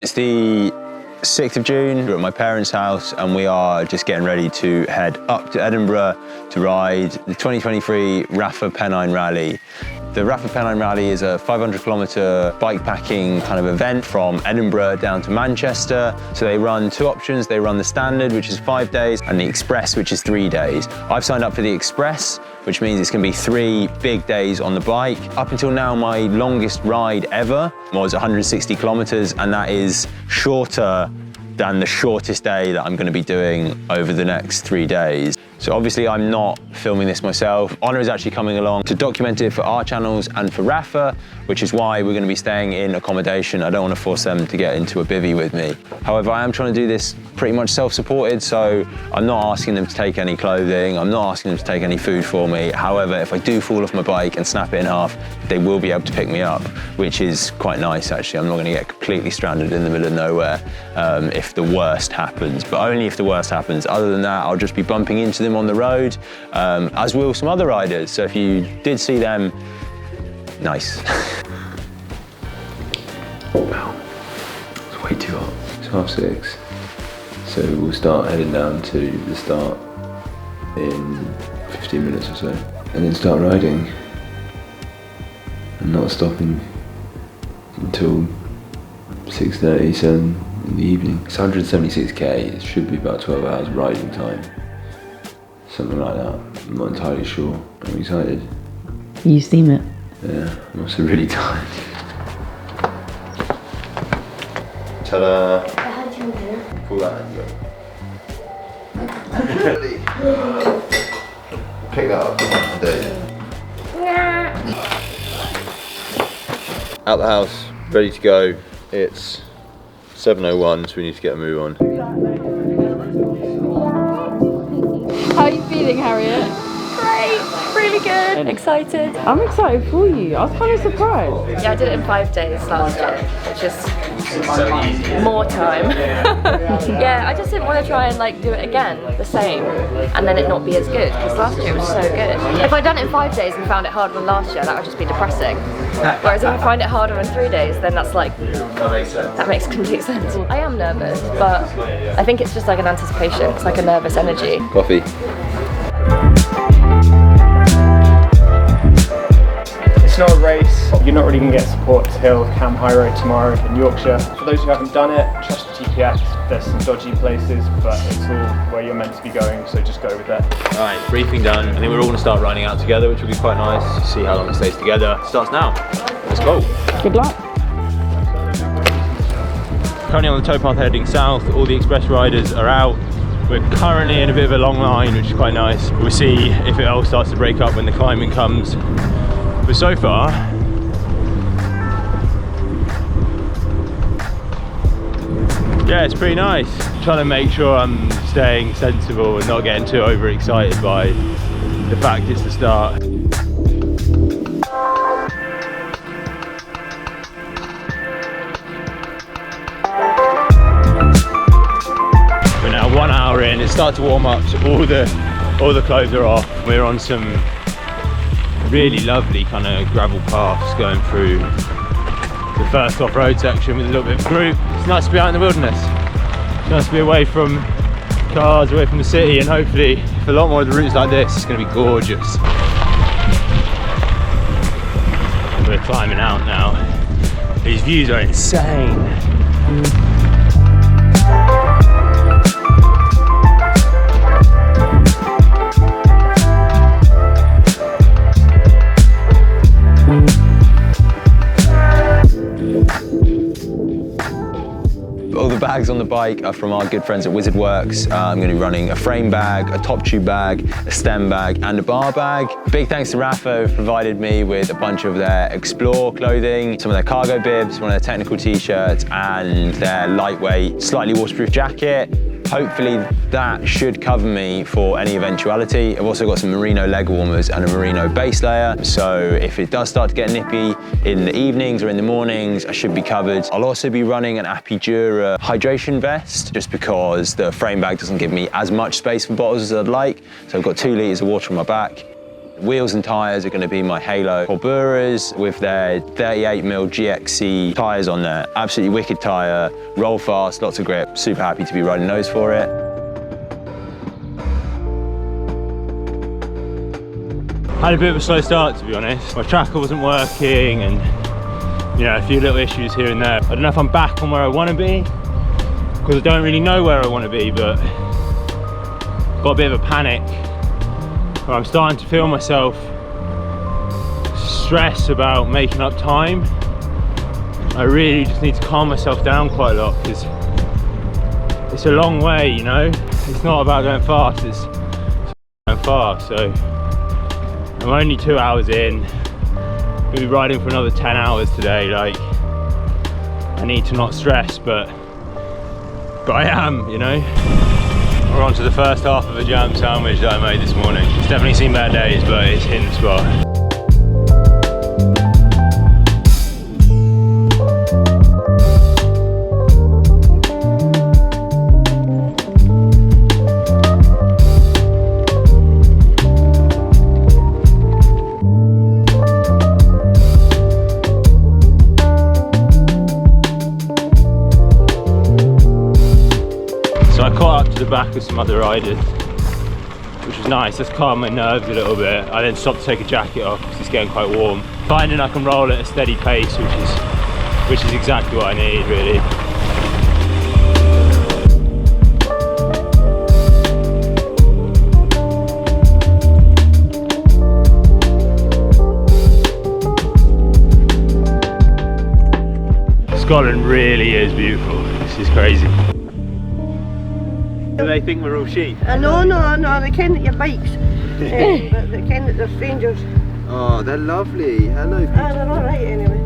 It's the 6th of June, we're at my parents' house and we are just getting ready to head up to Edinburgh to ride the 2023 Rapha Pennine Rally. The Rapha Pennine Rally is a 500-kilometre bikepacking kind of event from Edinburgh down to Manchester. So they run two options. They run the standard, which is 5 days, and the express, which is 3 days. I've signed up for the express, which means it's going to be 3 big days on the bike. Up until now, my longest ride ever was 160 kilometres, and that is shorter than the shortest day that I'm going to be doing over the next 3 days. So obviously I'm not filming this myself. Honor is actually coming along to document it for our channels and for Rapha, which is why we're going to be staying in accommodation. I don't want to force them to get into a bivvy with me. However, I am trying to do this pretty much self-supported, so I'm not asking them to take any clothing. I'm not asking them to take any food for me. However, if I do fall off my bike and snap it in half, they will be able to pick me up, which is quite nice actually. I'm not going to get completely stranded in the middle of nowhere if the worst happens, but only if the worst happens. Other than that, I'll just be bumping into them on the road, as will some other riders. So if you did see them, nice. Wow, it's way too hot. It's 6:30, so we'll start heading down to the start in 15 minutes or so, and then start riding and not stopping until 6:30, 7 in the evening. It's 176k, it should be about 12 hours riding time. Something like that. I'm not entirely sure. I'm excited. You seem it. Yeah, I'm also really tired. Ta-da! Pull that hand up. Pick that up. Out the house, ready to go. It's 7:01, so we need to get a move on. How are you feeling, Harriet? Great, really good, excited. I'm excited for you. I was kind of surprised. Yeah, I did it in 5 days last year, which is more time. Yeah, I just didn't want to try and like do it again, the same, and then it not be as good, because last year was so good. If I'd done it in 5 days and found it harder than last year, that would just be depressing. Whereas if I find it harder in 3 days, then that's like, that makes complete sense. I am nervous, but I think it's just like an anticipation. It's like a nervous energy. Coffee. It's not a race. You're not really going to get support till Cam High Road tomorrow in Yorkshire. For those who haven't done it, trust the GPS. There's some dodgy places, but it's all where you're meant to be going, so just go with that. Alright, briefing done. I think we're all going to start riding out together, which will be quite nice to see how long it stays together. It starts now. Let's go. Good luck. Currently on the towpath heading south. All the express riders are out. We're currently in a bit of a long line, which is quite nice. We'll see if it all starts to break up when the climbing comes. But so far, yeah, it's pretty nice. Trying to make sure I'm staying sensible and not getting too overexcited by the fact it's the start. We're now 1 hour in. It started to warm up, so all the clothes are off. We're on some really lovely kind of gravel paths going through the first off-road section with a little bit of group. It's nice to be out in the wilderness. It's nice to be away from cars, away from the city, and hopefully for a lot more of the routes like this, it's going to be gorgeous. We're climbing out now. These views are insane. All the bags on the bike are from our good friends at Wizard Works. I'm going to be running a frame bag, a top tube bag, a stem bag, and a bar bag. Big thanks to Rapha, who provided me with a bunch of their Explore clothing, some of their cargo bibs, one of their technical t-shirts, and their lightweight, slightly waterproof jacket. Hopefully that should cover me for any eventuality. I've also got some merino leg warmers and a merino base layer. So if it does start to get nippy in the evenings or in the mornings, I should be covered. I'll also be running an Apidura hydration vest, just because the frame bag doesn't give me as much space for bottles as I'd like. So I've got 2 litres of water on my back. Wheels and tyres are going to be my Halo Corburas with their 38mm GXC tyres on there. Absolutely wicked tyre, roll fast, lots of grip. Super happy to be riding those for it. I had a bit of a slow start, to be honest. My tracker wasn't working and, you know, a few little issues here and there. I don't know if I'm back on where I want to be, because I don't really know where I want to be, but got a bit of a panic where I'm starting to feel myself stress about making up time. I really just need to calm myself down quite a lot, because it's a long way, you know? It's not about going fast, it's going far, so I'm only 2 hours in. We'll be riding for another 10 hours today. Like, I need to not stress, but I am, you know? We're on to the first half of a jam sandwich that I made this morning. It's definitely seen better days, but it's hitting the spot. So I caught up to the back of some other riders, which was nice. That's calmed my nerves a little bit. I then stopped to take a jacket off because it's getting quite warm. Finding I can roll at a steady pace, which is exactly what I need, really. Scotland really is beautiful. This is crazy. Do they think we're all sheep? No, they ken that you're bikes, but they ken that they're strangers. Oh, they're lovely. Hello, people. They're alright anyway.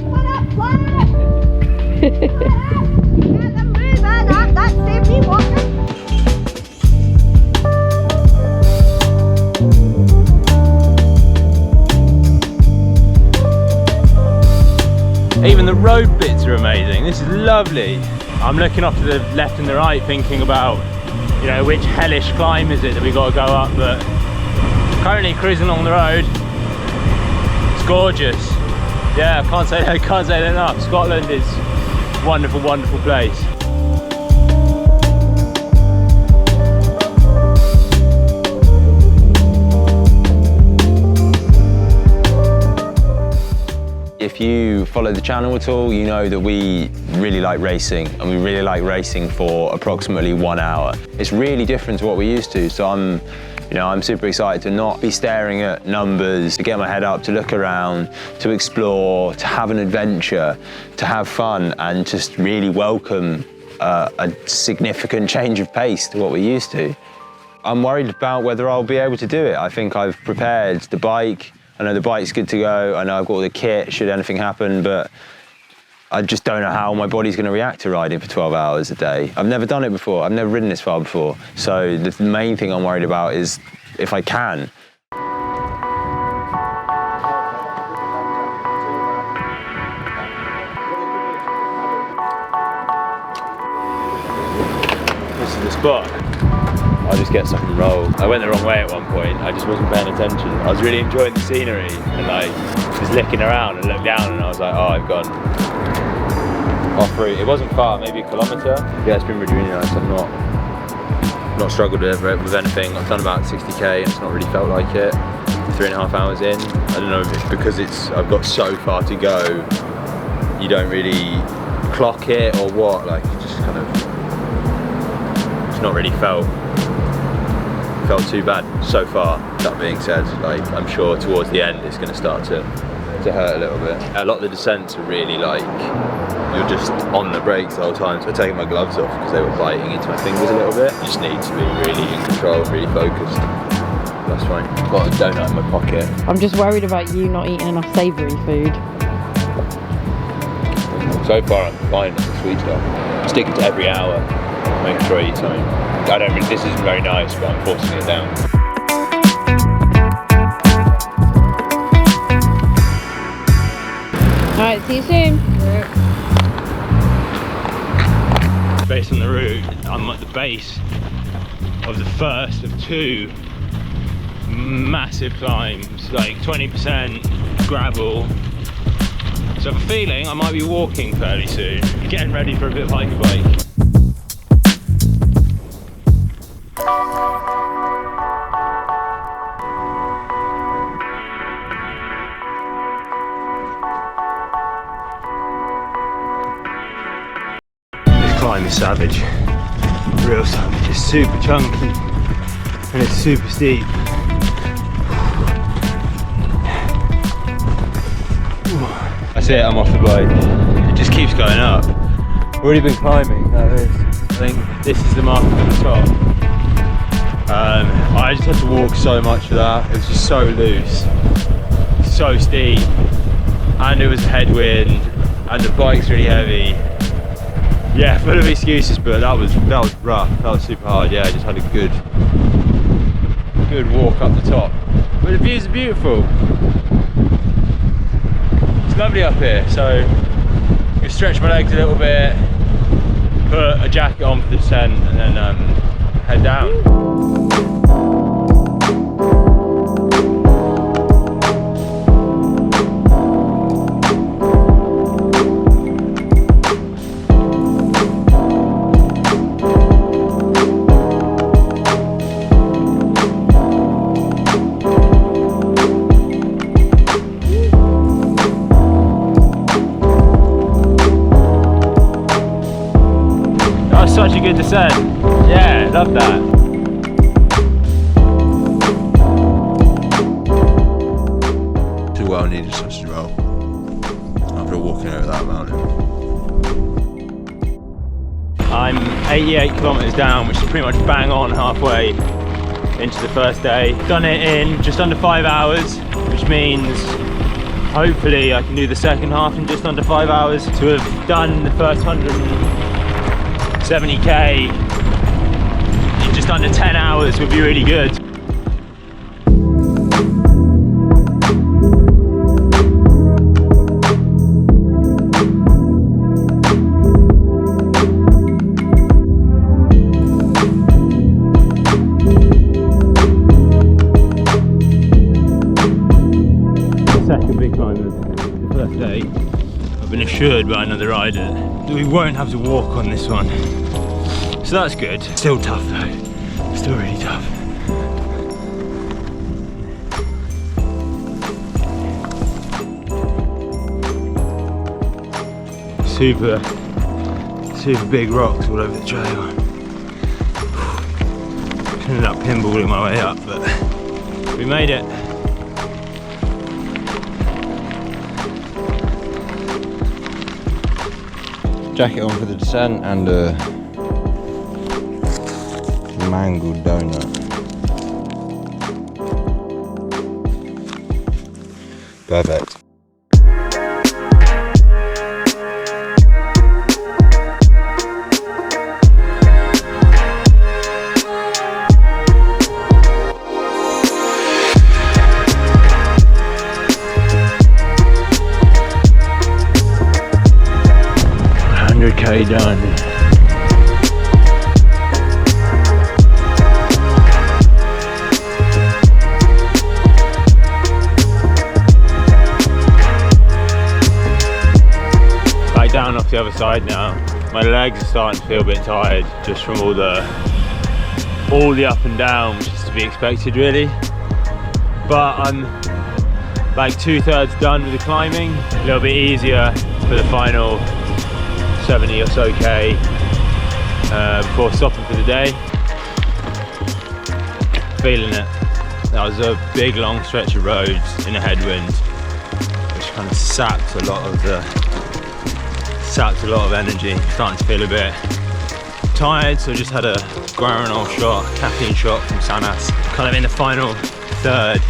What up, what? Get them moving, that's safety walking. Even the road bits are amazing. This is lovely. I'm looking off to the left and the right thinking about, you know, which hellish climb is it that we got to go up, but currently cruising along the road. It's gorgeous. Yeah, I can't say that enough. Scotland is a wonderful, wonderful place. If you follow the channel at all, you know that we really like racing, and we really like racing for approximately 1 hour. It's really different to what we're used to, so I'm super excited to not be staring at numbers, to get my head up, to look around, to explore, to have an adventure, to have fun, and just really welcome a significant change of pace to what we're used to. I'm worried about whether I'll be able to do it. I think I've prepared the bike. I know the bike's good to go. I know I've got all the kit should anything happen, but I just don't know how my body's going to react to riding for 12 hours a day. I've never done it before. I've never ridden this far before. So the main thing I'm worried about is if I can. This is the spot. I'll just get something rolled. I went the wrong way at one point. I just wasn't paying attention. I was really enjoying the scenery and like just looking around and looked down and I was like, oh, I've gone off route. It wasn't far, maybe a kilometre. Yeah, it's been really, really nice. I've not struggled with anything. I've done about 60k and it's not really felt like it. 3.5 hours in. I don't know if it's because I've got so far to go. You don't really clock it or what. Like you just kind of, it's not really felt too bad so far. That being said, like I'm sure towards the end it's going to start to hurt a little bit. A lot of the descents are really like you're just on the brakes the whole time, so I've taken my gloves off because they were biting into my fingers a little bit. You just need to be really in control, really focused. That's fine. I've got a donut in my pocket. I'm just worried about you not eating enough savoury food. So far I'm fine on the sweet stuff. Sticking to every hour, make sure I eat something. This isn't very nice, but I'm forcing it down. Alright, see you soon. Based on the route, I'm at the base of the first of 2 massive climbs, like 20% gravel. So I have a feeling I might be walking fairly soon, getting ready for a bit of hiker bike. This climb is savage, real savage. It's super chunky and it's super steep. That's it, I'm off the bike. It just keeps going up. Already been climbing like this. I think this is the mark at the top. I just had to walk so much for that. It was just so loose, so steep, and it was a headwind, and the bike's really heavy. Yeah, full of excuses, but that was rough. That was super hard. Yeah, I just had a good walk up the top. But the views are beautiful. It's lovely up here, so I'm gonna stretch my legs a little bit, put a jacket on for the descent, and then head down. Such a good descent. Yeah, love that. Too well needed sausage roll after walking over that mountain. I'm 88 kilometers down, which is pretty much bang on halfway into the first day. Done it in just under 5 hours, which means hopefully I can do the second half in just under 5 hours. To have done the first 170k in just under 10 hours would be really good. The second big climb of the first day. I've been assured by another rider that we won't have to walk on this one. So that's good. Still tough though. Still really tough. Super big rocks all over the trail. Ended up pinballing my way up, but we made it. Jacket on for the descent and a mango donut. Perfect. Done. Back down off the other side now. My legs are starting to feel a bit tired just from all the up and down, which is to be expected really. But I'm like 2/3 done with the climbing. A little bit easier for the final 70 or so k before stopping for the day. Feeling it. That was a big long stretch of roads in a headwind, which kind of sapped a lot of energy. Starting to feel a bit tired, so I just had a guaranol shot, caffeine shot from Sanas, kind of in the final third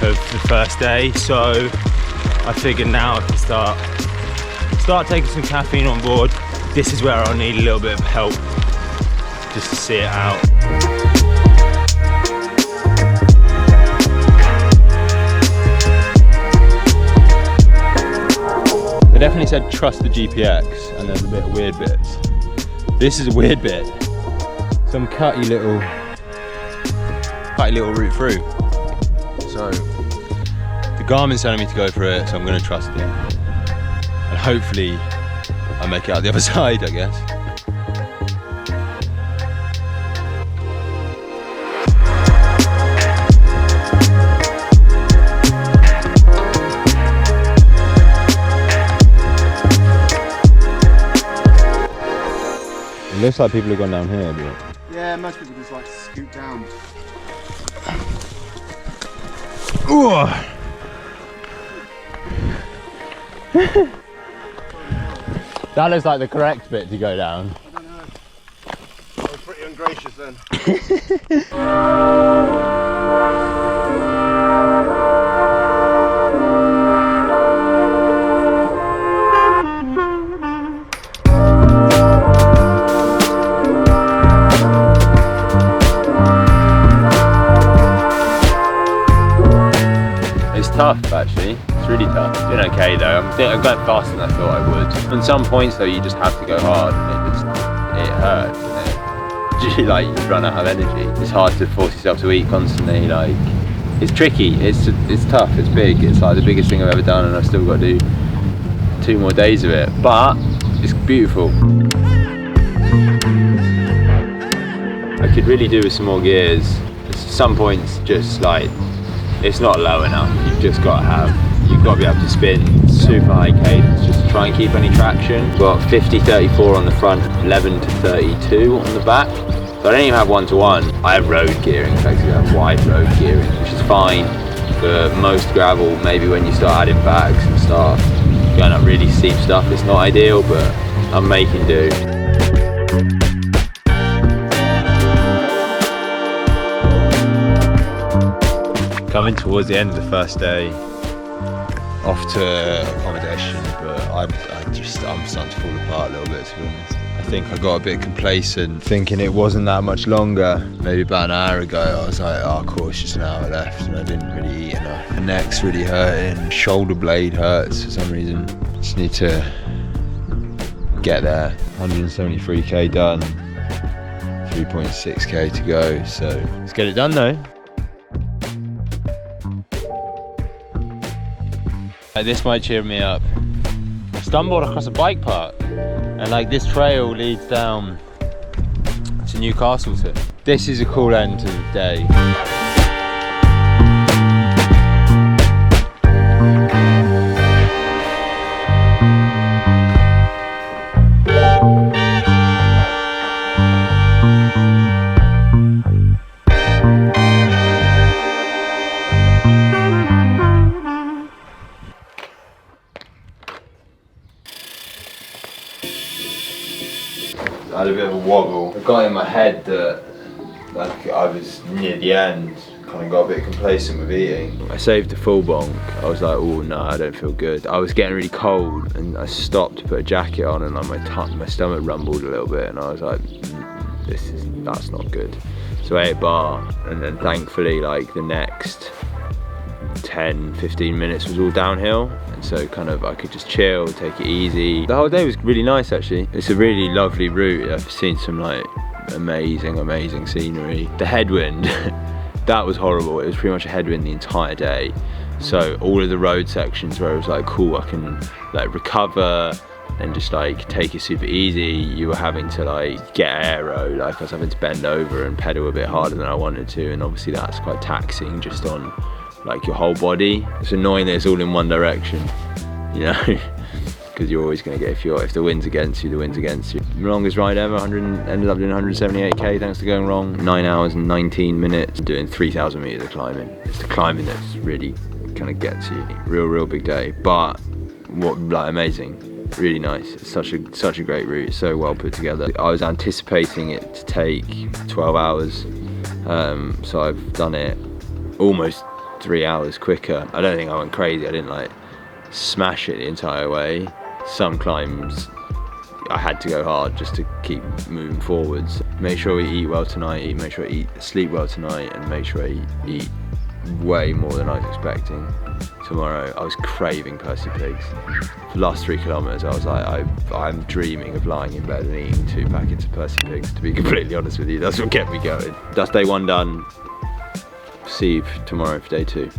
of the first day. So I figured now I can start taking some caffeine on board. This is where I'll need a little bit of help just to see it out. They definitely said trust the GPX, and there's a bit of weird bits. This is a weird bit. some cutty little route through. So the Garmin's telling me to go for it, so I'm going to trust it. And hopefully I make it out the other side, I guess. It looks like people have gone down here, but... Yeah, most people just like to scoot down. Ooh. That looks like the correct bit to go down. I don't know. I was pretty ungracious then. Tough actually, it's really tough. Doing okay though. I'm going faster than I thought I would. On some points though, you just have to go hard, and it hurts. And like you run out of energy. It's hard to force yourself to eat constantly. Like it's tricky. It's tough. It's big. It's like the biggest thing I've ever done, and I've still got to do 2 more days of it. But it's beautiful. I could really do with some more gears. At some points, just like. It's not low enough. You've just got to be able to spin super high cadence just to try and keep any traction. Got 50-34 on the front, 11-32 on the back. So I don't even have 1-to-1. I have road gearing, effectively I have wide road gearing, which is fine for most gravel. Maybe when you start adding bags and start going up really steep stuff, it's not ideal, but I'm making do. Coming towards the end of the first day, off to accommodation, but I'm starting to fall apart a little bit, to be honest. I think I got a bit complacent, thinking it wasn't that much longer. Maybe about an hour ago, I was like, oh cool, it's just an hour left, and I didn't really eat enough. My neck's really hurting, shoulder blade hurts for some reason. Just need to get there. 173k done, 3.6k to go, so let's get it done though. This might cheer me up. I stumbled across a bike park, and like this trail leads down to Newcastle. This is a cool end to the day. I had a bit of a wobble. I got in my head that like I was near the end, kind of got a bit complacent with eating. I saved a full bonk. I was like, oh no, I don't feel good. I was getting really cold, and I stopped to put a jacket on, and like my stomach rumbled a little bit, and I was like, that's not good. So I ate a bar, and then thankfully like the next 10-15 minutes was all downhill, and so kind of I could just chill, take it easy. The whole day was really nice actually. It's a really lovely route. I've seen some like amazing scenery. The headwind that was horrible. It was pretty much a headwind the entire day, so all of the road sections where it was like cool, I can like recover and just like take it super easy, you were having to like get aero. Like I was having to bend over and pedal a bit harder than I wanted to, and obviously that's quite taxing just on like your whole body. It's annoying that it's all in one direction, you know, because you're always going to get, if the wind's against you, the wind's against you. Longest ride ever, ended up doing 178k thanks to going wrong. 9 hours and 19 minutes doing 3,000 meters of climbing. It's the climbing that's really kind of gets you. Real big day, but what, like, amazing, really nice. It's such a great route, so well put together. I was anticipating it to take 12 hours, so I've done it almost 3 hours quicker. I don't think I went crazy. I didn't like smash it the entire way. Some climbs I had to go hard just to keep moving forwards. Make sure we eat well tonight, make sure I sleep well tonight, and make sure I eat way more than I was expecting. tomorrow. I was craving Percy pigs. For the last 3 kilometres I was like, I'm dreaming of lying in bed and eating 2 packets of Percy pigs, to be completely honest with you. That's what kept me going. That's day 1 done. See you tomorrow for day 2.